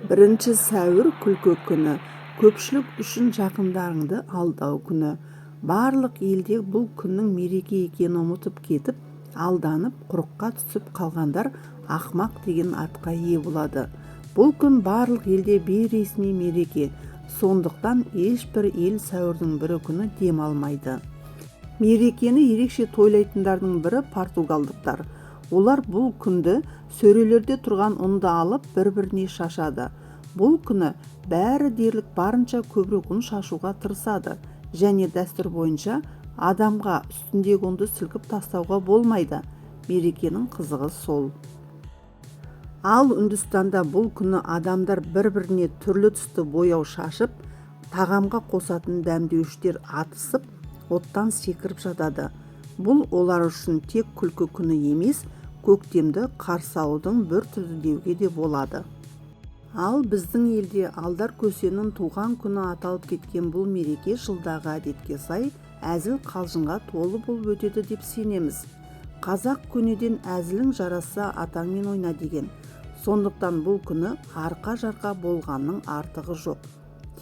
Бірінші сәуір күлкі күні, көпшілік үшін жақындарыңды алдау күні. Барлық елде бұл күннің мереке екенін ұмытып кетіп, алданып, құрыққа түсіп қалғандар ақмақ деген атқа ие болады. Бұл күн барлық елде бейресми мереке, сондықтан ешбір ел сәуірдің бірі күні демалмайды. Мерекені ерекше тойлайтындардың бірі португалдықтар. Олар бұл күнді сөрелерде тұрған ұнды алып бір-біріне шашады. Бұл күні бәрі дерлік барынша көбірек ұн шашуға тырысады, және дәстүр бойынша адамға үстіндегі ұнды сілкіп тастауға болмайды. Мерекенің қызығы сол. Ал Үндістанда бұл күні адамдар бір-біріне түрлі түсті бояу шашып, тағамға қосатын дәмдеуіштер атысып, оттан секіріп жатады. Бұл олар үшін тек күлкі күні емес, көктемді қарсы алудың бір түрі деуге де болады. Ал біздің елде алдар көсенің туған күні аталып кеткен бұл мереке жылдағы әдетке сай әзіл қалжыңға толы болып өтеді деп сенеміз. Қазақ көнеден әзілің жараса атаңмен ойна деген. Сондықтан бұл күні арқа-жарқа болғанның артығы жоқ.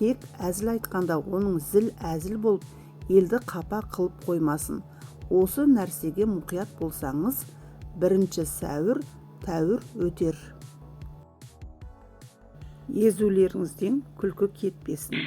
Тек әзіл айтқанда оның зіл әзіл болып, елді қапа қылып қоймасын. Осы нәрсеге мұқият болсаңыз, бірінші сәуір тәуір өтер. Езулеріңізден күлкі кетпесін.